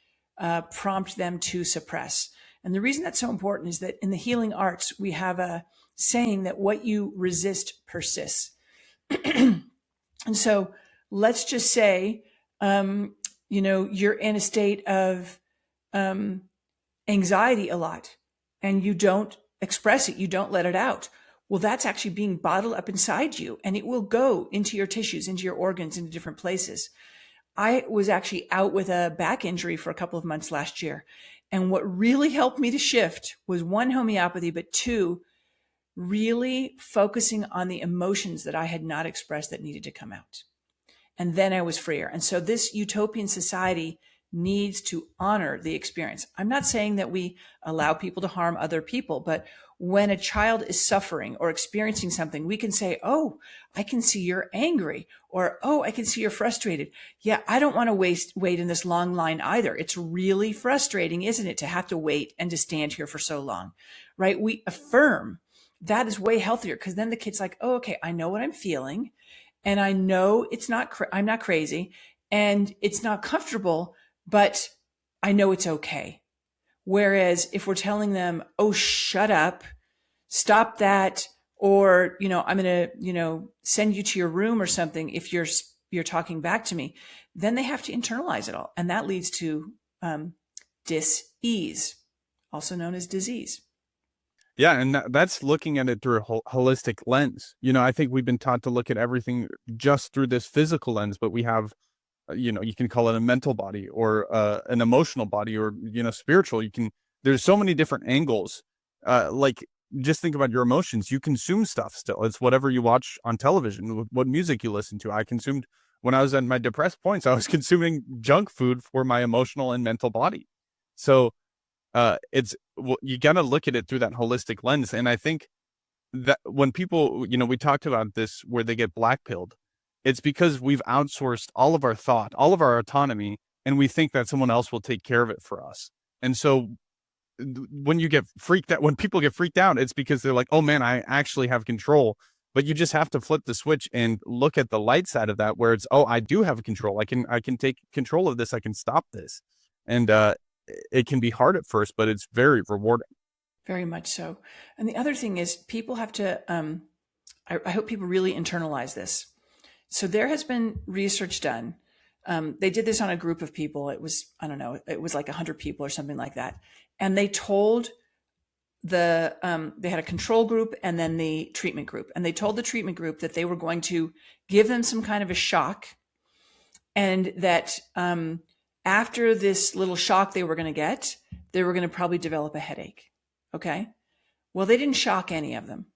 prompt them to suppress. And the reason that's so important is that in the healing arts, we have a saying that what you resist persists. And so let's just say, you're in a state of anxiety a lot and you don't express it. You don't let it out. Well, that's actually being bottled up inside you, and it will go into your tissues, into your organs, into different places. I was actually out with a back injury for a couple of months last year. And what really helped me to shift was, one, homeopathy, but two, really focusing on the emotions that I had not expressed that needed to come out. And then I was freer. And so this utopian society needs to honor the experience. I'm not saying that we allow people to harm other people, but when a child is suffering or experiencing something, we can say, "Oh, I can see you're angry," or, "Oh, I can see you're frustrated. Yeah, I don't want to wait in this long line either. It's really frustrating, isn't it, to have to wait and to stand here for so long," right? We affirm. That is way healthier, because then the kid's like, "Oh, okay, I know what I'm feeling, and I know I'm not crazy, and it's not comfortable, but I know it's okay." Whereas if we're telling them, "Oh, shut up, stop that," or, "I'm going to, send you to your room or something if you're talking back to me," then they have to internalize it all. And that leads to dis-ease, also known as disease. Yeah, and that's looking at it through a holistic lens. I think we've been taught to look at everything just through this physical lens, but we have, you can call it a mental body or an emotional body, or, spiritual. There's so many different angles. Like, just think about your emotions. You consume stuff still. It's whatever you watch on television, what music you listen to. I consumed, when I was at my depressed points, I was consuming junk food for my emotional and mental body. So you got to look at it through that holistic lens. And I think that when people, we talked about this, where they get blackpilled, it's because we've outsourced all of our thought, all of our autonomy, and we think that someone else will take care of it for us. And so when people get freaked out, it's because they're like, "Oh man, I actually have control." But you just have to flip the switch and look at the light side of that, where it's, "Oh, I do have control. I can take control of this. I can stop this." And it can be hard at first, but it's very rewarding. Very much so. And the other thing is, people have to, I hope people really internalize this. So there has been research done. They did this on a group of people. It was, I don't know, it was like 100 people or something like that. And they told they had a control group and then the treatment group. And they told the treatment group that they were going to give them some kind of a shock, and that after this little shock they were going to get, they were going to probably develop a headache. Okay. Well, they didn't shock any of them,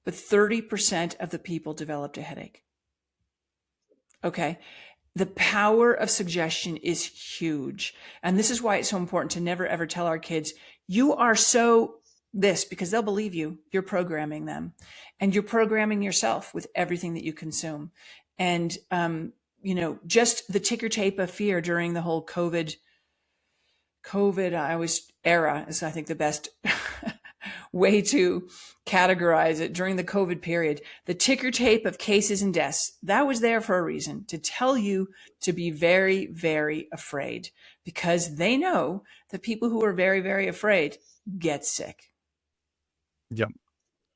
but 30% of the people developed a headache. Okay. The power of suggestion is huge. And this is why it's so important to never, ever tell our kids, "You are so this," because they'll believe you. You're programming them, and you're programming yourself with everything that you consume. And just the ticker tape of fear during the whole COVID, I always era is, I think, the best way to categorize it during the COVID period. The ticker tape of cases and deaths, that was there for a reason, to tell you to be very, very afraid, because they know that people who are very, very afraid get sick. Yeah.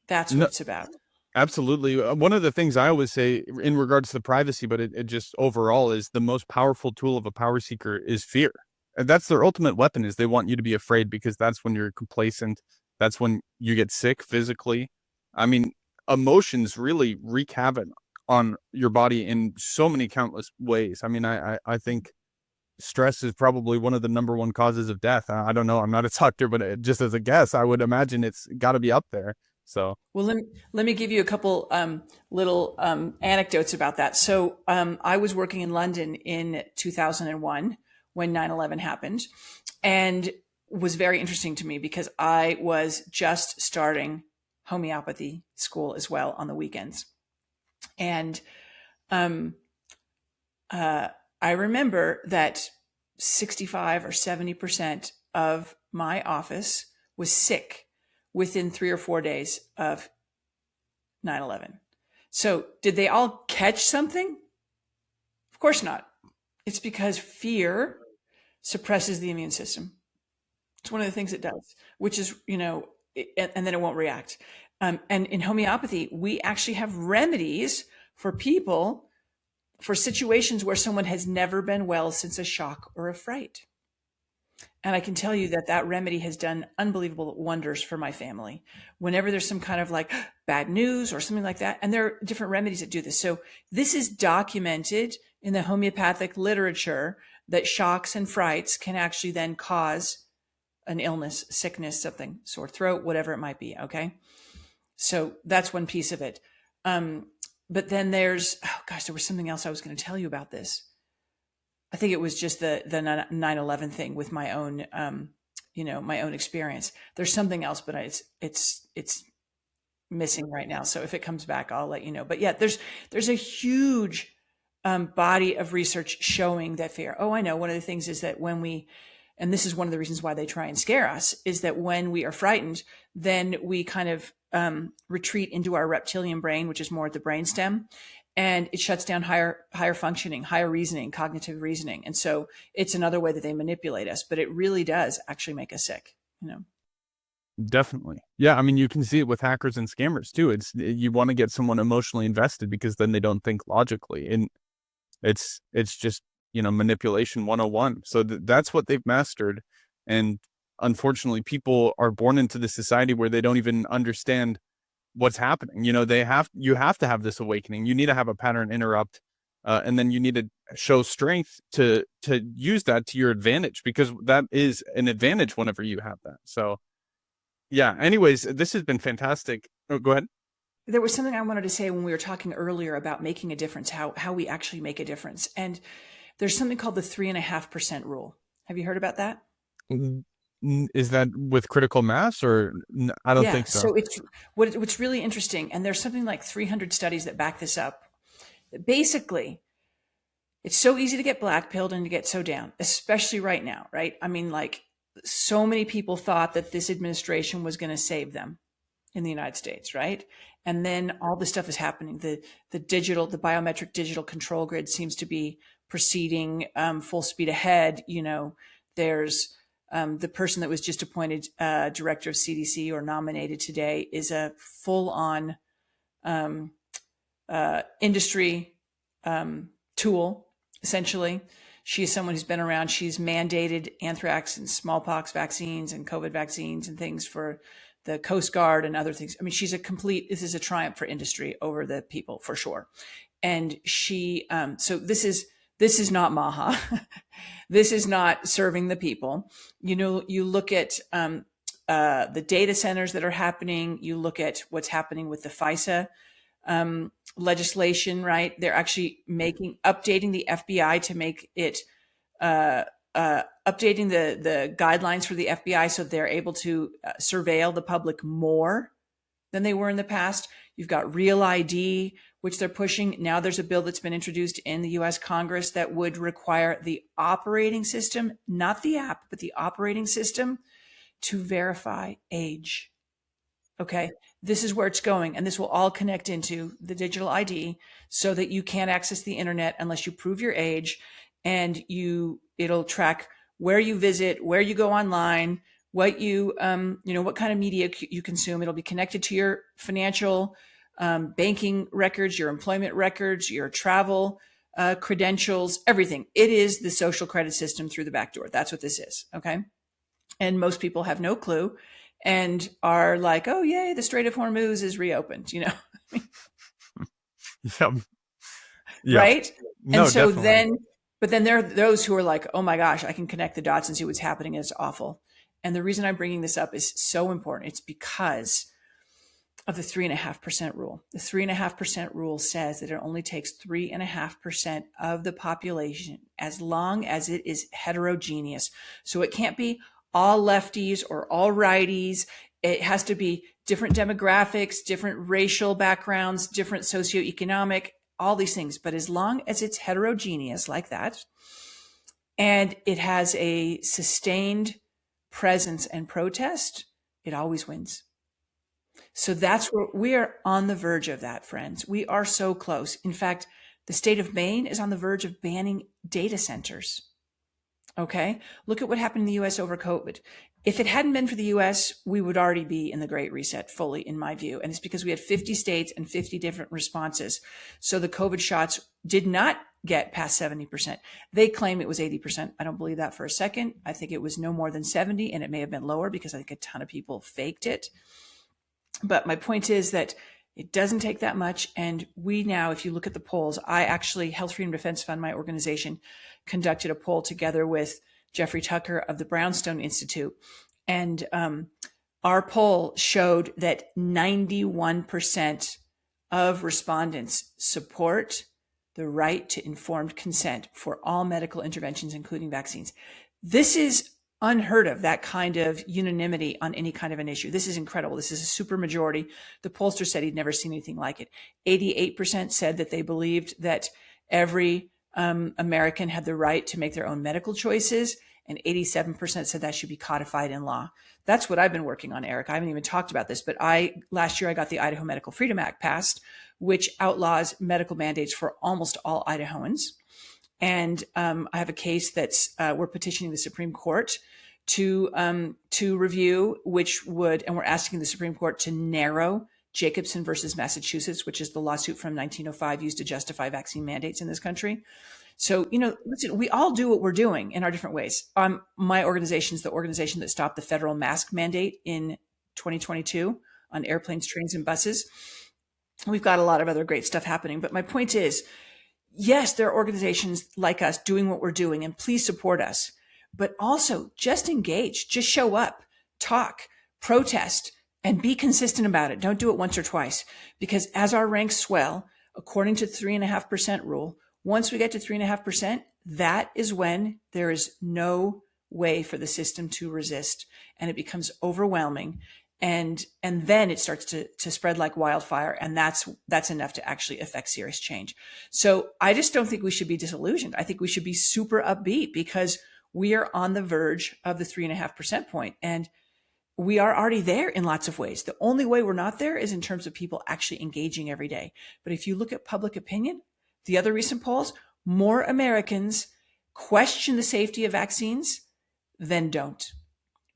That's what No, it's about. absolutely. One of the things I always say in regards to privacy, but it just overall is the most powerful tool of a power seeker is fear. And that's their ultimate weapon, is they want you to be afraid, because that's when you're complacent. That's when you get sick physically. I mean, emotions really wreak havoc on your body in so many countless ways. I mean, I think stress is probably one of the number one causes of death. I don't know. I'm not a doctor, but just as a guess, I would imagine it's got to be up there. So, Well, let me give you a couple little anecdotes about that. So I was working in London in 2001 when 9/11 happened, and was very interesting to me because I was just starting homeopathy school as well on the weekends. And um, I remember that 65 or 70% of my office was sick within 3 or 4 days of 9/11. So did they all catch something? Of course not. It's because fear suppresses the immune system. It's one of the things it does, which is, and then it won't react. And in homeopathy, we actually have remedies for people, for situations where someone has never been well since a shock or a fright. And I can tell you that that remedy has done unbelievable wonders for my family. Whenever there's some kind of like bad news or something like that, and there are different remedies that do this. So this is documented in the homeopathic literature, that shocks and frights can actually then cause an illness, sickness, something, sore throat, whatever it might be. Okay. So that's one piece of it. But then there's, oh gosh, there was something else I was going to tell you about this. I think it was just the 9/11 thing with my own, my own experience. There's something else, but it's missing right now. So if it comes back, I'll let you know. But yeah, there's a huge body of research showing that fear. Oh, I know. One of the things is that and this is one of the reasons why they try and scare us, is that when we are frightened, then we kind of retreat into our reptilian brain, which is more at the brainstem, and it shuts down higher functioning, higher reasoning, cognitive reasoning. And so it's another way that they manipulate us, but it really does actually make us sick. definitely. Yeah, I mean, you can see it with hackers and scammers too. You want to get someone emotionally invested, because then they don't think logically, and it's just, manipulation 101. So that's what they've mastered. And unfortunately, people are born into this society where they don't even understand what's happening. You have to have this awakening. You need to have a pattern interrupt, and then you need to show strength to use that to your advantage, because that is an advantage whenever you have that. So yeah, anyways, this has been fantastic. Oh, go ahead. There was something I wanted to say when we were talking earlier about making a difference, how we actually make a difference. And there's something called the 3.5% rule. Have you heard about that? Is that with critical mass, or I don't Yeah. think so. So it's what's really interesting, and there's something like 300 studies that back this up. Basically, it's so easy to get blackpilled and to get so down, especially right now, right? I mean, like, so many people thought that this administration was going to save them in the United States, right? And then all this stuff is happening. The biometric digital control grid seems to be proceeding full speed ahead. There's the person that was just appointed director of CDC, or nominated today, is a full-on industry tool, essentially. She is someone who's been around. She's mandated anthrax and smallpox vaccines and COVID vaccines and things for the Coast Guard and other things. I mean, this is a triumph for industry over the people, for sure. And so this is not Maha. This is not serving the people. You look at the data centers that are happening. You look at what's happening with the FISA legislation, right? They're actually updating the FBI to make it, updating the guidelines for the FBI so they're able to surveil the public more than they were in the past. You've got Real ID, which they're pushing. Now there's a bill that's been introduced in the US Congress that would require the operating system, not the app, but the operating system to verify age. Okay. This is where it's going. And this will all connect into the digital ID so that you can't access the internet unless you prove your age, and it'll track where you visit, where you go online, what what kind of media you consume. It'll be connected to your financial, banking records, your employment records, your travel, credentials, everything. It is the social credit system through the back door. That's what this is. Okay. And most people have no clue and are like, oh, yay, the Strait of Hormuz is reopened, Yep. Yep. right? No, And so definitely. but then there are those who are like, oh my gosh, I can connect the dots and see what's happening. And it's awful. And the reason I'm bringing this up is so important. It's because of the 3.5% rule. The 3.5% rule says that it only takes 3.5% of the population as long as it is heterogeneous. So it can't be all lefties or all righties. It has to be different demographics, different racial backgrounds, different socioeconomic, all these things. But as long as it's heterogeneous like that, and it has a sustained presence and protest, it always wins. So that's where we are on the verge of that, friends. We are so close. In fact, the state of Maine is on the verge of banning data centers. Okay. Look at what happened in the US over COVID. If it hadn't been for the US, we would already be in the Great Reset fully, in my view. And it's because we had 50 states and 50 different responses. So the COVID shots did not get past 70%. They claim it was 80%. I don't believe that for a second. I think it was no more than 70, and it may have been lower because I think a ton of people faked it. But my point is that it doesn't take that much. And we now, if you look at the polls, Health Freedom Defense Fund, my organization, conducted a poll together with Jeffrey Tucker of the Brownstone Institute. And our poll showed that 91% of respondents support the right to informed consent for all medical interventions, including vaccines. This is unheard of, that kind of unanimity on any kind of an issue. This is incredible. This is a super majority. The pollster said he'd never seen anything like it. 88% said that they believed that every American had the right to make their own medical choices, and 87% said that should be codified in law. That's what I've been working on, Eric. I haven't even talked about this, but last year I got the Idaho Medical Freedom Act passed, which outlaws medical mandates for almost all Idahoans. And I have a case that's we're petitioning the Supreme Court to review, and we're asking the Supreme Court to narrow Jacobson versus Massachusetts, which is the lawsuit from 1905 used to justify vaccine mandates in this country. So, listen, we all do what we're doing in our different ways. My organization is the organization that stopped the federal mask mandate in 2022 on airplanes, trains, and buses. We've got a lot of other great stuff happening. But my point is, yes, there are organizations like us doing what we're doing, and please support us. But also just engage, just show up, talk, protest, and be consistent about it. Don't do it once or twice, because as our ranks swell, according to the 3.5% rule, once we get to 3.5%, that is when there is no way for the system to resist, and it becomes overwhelming. And then it starts to spread like wildfire. And that's enough to actually affect serious change. So I just don't think we should be disillusioned. I think we should be super upbeat, because we are on the verge of the 3.5% point. And we are already there in lots of ways. The only way we're not there is in terms of people actually engaging every day. But if you look at public opinion, the other recent polls, more Americans question the safety of vaccines than don't.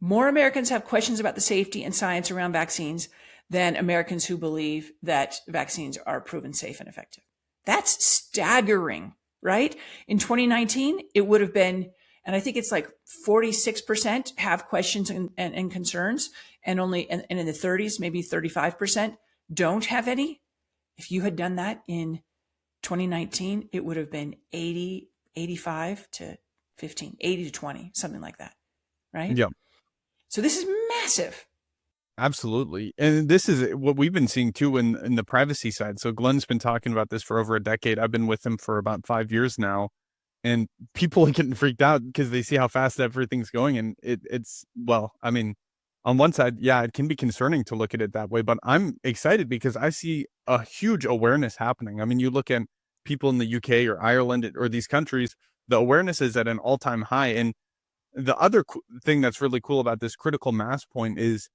More Americans have questions about the safety and science around vaccines than Americans who believe that vaccines are proven safe and effective. That's staggering, right? In 2019, it would have been, and I think it's like 46% have questions and concerns, and in the 30s, maybe 35% don't have any. If you had done that in 2019, it would have been 85 to 15, 80 to 20, something like that, right? Yeah. So this is massive. Absolutely. And this is what we've been seeing too in the privacy side. So Glenn's been talking about this for over a decade. I've been with him for about 5 years now. And people are getting freaked out because they see how fast everything's going. And it's, well, I mean, on one side, yeah, it can be concerning to look at it that way, but I'm excited because I see a huge awareness happening. I mean, you look at people in the UK or Ireland or these countries, the awareness is at an all-time high. And the other thing that's really cool about this critical mass point is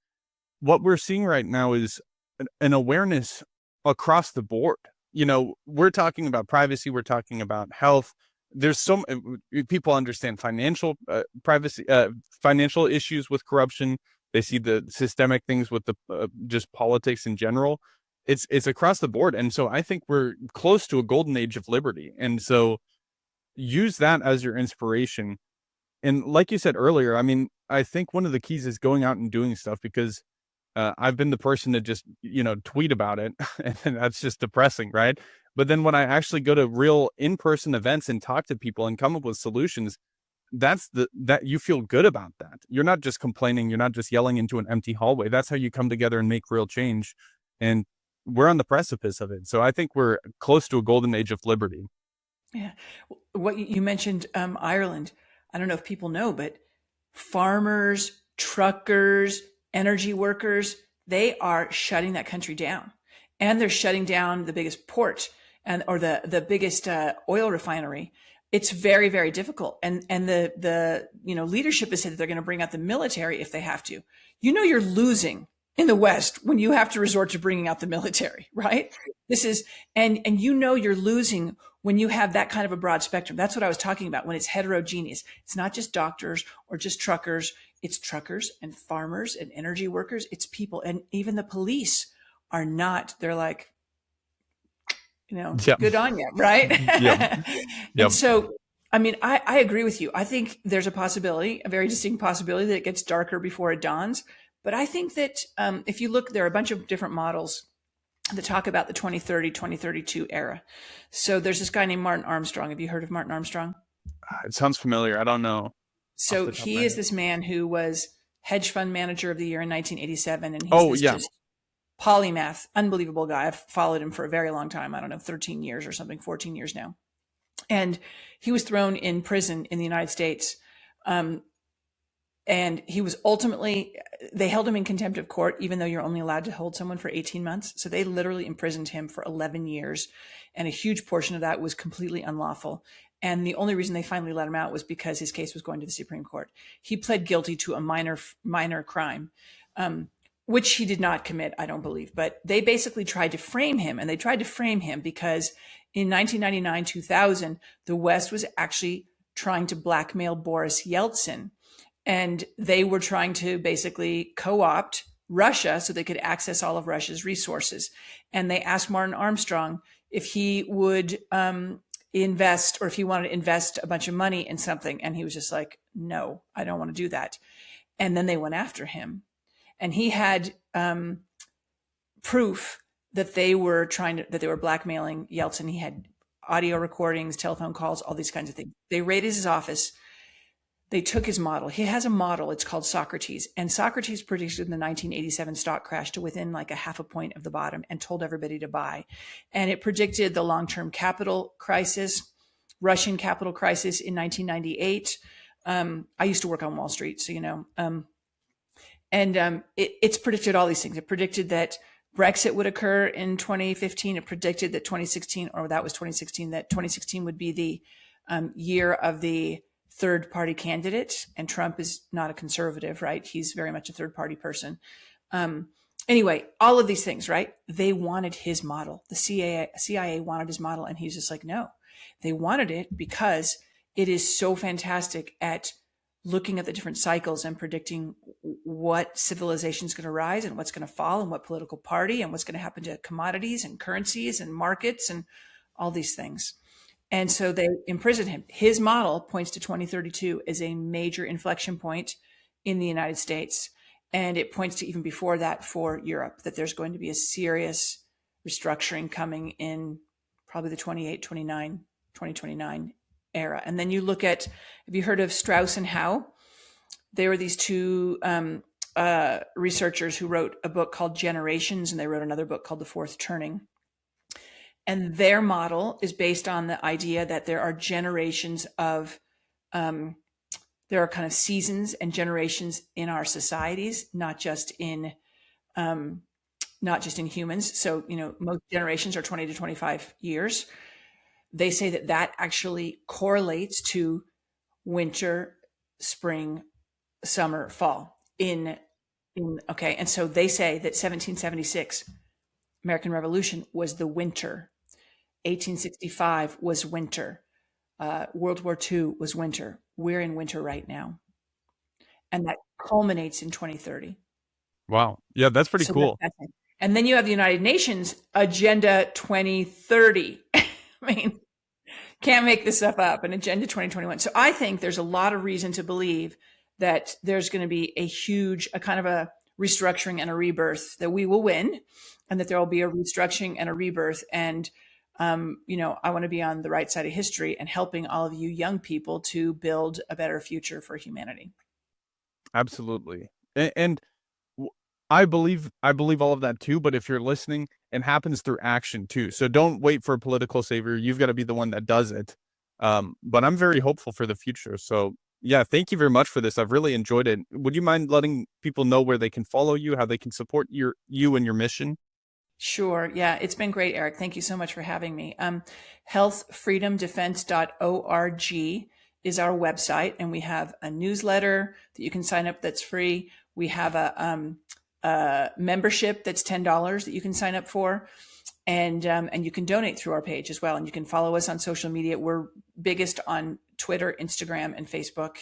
what we're seeing right now is an awareness across the board. You know, we're talking about privacy, we're talking about health. There's some people understand financial privacy, financial issues with corruption. They see the systemic things with the just politics in general. It's across the board, and so I think we're close to a golden age of liberty. And so use that as your inspiration. And like you said earlier, I mean, I think one of the keys is going out and doing stuff because I've been the person to just, tweet about it. And that's just depressing, right? But then when I actually go to real in-person events and talk to people and come up with solutions, that you feel good about that. You're not just complaining. You're not just yelling into an empty hallway. That's how you come together and make real change. And we're on the precipice of it. So I think we're close to a golden age of liberty. Yeah. What you mentioned, Ireland. I don't know if people know, but farmers, truckers, energy workers, they are shutting that country down, and they're shutting down the biggest port or the biggest oil refinery. It's very, very difficult. And the leadership has said that they're going to bring out the military if they have to. You're losing in the West when you have to resort to bringing out the military, right? This is, and you're losing when you have that kind of a broad spectrum. That's what I was talking about when it's heterogeneous. It's not just doctors or just truckers. It's truckers and farmers and energy workers. It's people. And even the police are not, they're like, Yep. good on you, right? Yep. And Yep. so, I mean, I agree with you. I think there's a possibility, a very distinct possibility that it gets darker before it dawns. But I think that if you look, there are a bunch of different models that talk about the 2030, 2032 era. So there's this guy named Martin Armstrong. Have you heard of Martin Armstrong? It sounds familiar. I don't know. So he is this man who was hedge fund manager of the year in 1987. And he's just polymath, unbelievable guy. I've followed him for a very long time. I don't know, 13 years or something, 14 years now. And he was thrown in prison in the United States. And he was ultimately, they held him in contempt of court, even though you're only allowed to hold someone for 18 months. So they literally imprisoned him for 11 years. And a huge portion of that was completely unlawful. And the only reason they finally let him out was because his case was going to the Supreme Court. He pled guilty to a minor crime, which he did not commit, I don't believe. But they basically tried to frame him, and they tried to frame him because in 1999, 2000, the West was actually trying to blackmail Boris Yeltsin. And they were trying to basically co-opt Russia so they could access all of Russia's resources. And they asked Martin Armstrong if he would invest, or if he wanted to invest a bunch of money in something. And he was just like, no, I don't want to do that. And then they went after him. And he had proof that they were blackmailing Yeltsin. He had audio recordings, telephone calls, all these kinds of things. They raided his office. They took his model. He has a model. It's called Socrates. And Socrates predicted the 1987 stock crash to within like a half a point of the bottom and told everybody to buy. And it predicted the long-term capital crisis, Russian capital crisis in 1998. I used to work on Wall Street, so it's predicted all these things. It predicted that Brexit would occur in 2015. It predicted that 2016 would be the year of the third party candidate. And Trump is not a conservative, right? He's very much a third party person. Anyway, all of these things, right? They wanted his model. The CIA wanted his model. And he's just like, no, they wanted it because it is so fantastic at looking at the different cycles and predicting what civilization is going to rise and what's going to fall and what political party and what's going to happen to commodities and currencies and markets and all these things. And so they imprisoned him. His model points to 2032 as a major inflection point in the United States. And it points to even before that for Europe, that there's going to be a serious restructuring coming in probably the 2029 era. And then you look at, have you heard of Strauss and Howe? They were these two researchers who wrote a book called Generations, and they wrote another book called The Fourth Turning. And their model is based on the idea that there are generations of there are kind of seasons and generations in our societies, um, not just in humans. So, most generations are 20 to 25 years. They say that that actually correlates to winter, spring, summer, fall okay. And so they say that 1776 American Revolution was the winter. 1865 was winter. World War II was winter. We're in winter right now. And that culminates in 2030. Wow. Yeah, that's pretty So cool. that's it. And then you have the United Nations Agenda 2030. I mean, can't make this stuff up. An Agenda 2021. So I think there's a lot of reason to believe that there's going to be a kind of a restructuring and a rebirth, that we will win, and that there will be a restructuring and a rebirth. And, I want to be on the right side of history and helping all of you young people to build a better future for humanity. Absolutely. And I believe all of that too, but if you're listening, it happens through action too. So don't wait for a political savior. You've got to be the one that does it. But I'm very hopeful for the future. So yeah, thank you very much for this. I've really enjoyed it. Would you mind letting people know where they can follow you, how they can support you and your mission? Sure. Yeah, it's been great, Eric. Thank you so much for having me. Healthfreedomdefense.org is our website, and we have a newsletter that you can sign up that's free. We have a membership that's $10 that you can sign up for, and you can donate through our page as well. And you can follow us on social media. We're biggest on Twitter, Instagram, and Facebook.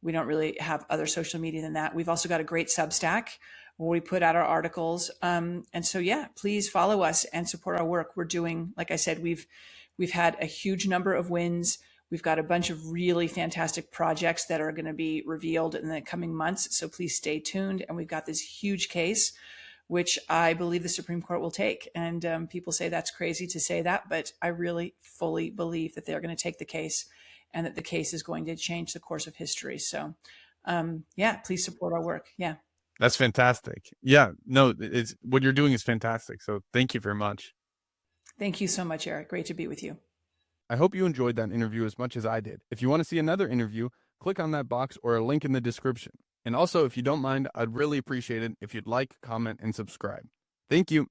We don't really have other social media than that. We've also got a great Substack where we put out our articles. And so, yeah, please follow us and support our work. We're doing, like I said, we've had a huge number of wins. We've got a bunch of really fantastic projects that are going to be revealed in the coming months. So please stay tuned. And we've got this huge case, which I believe the Supreme Court will take. And people say that's crazy to say that, but I really fully believe that they're going to take the case, and that the case is going to change the course of history. So, yeah, please support our work. Yeah. That's fantastic. Yeah, no, it's what you're doing is fantastic. So thank you very much. Thank you so much, Eric. Great to be with you. I hope you enjoyed that interview as much as I did. If you want to see another interview, click on that box or a link in the description. And also, if you don't mind, I'd really appreciate it if you'd like, comment, and subscribe. Thank you.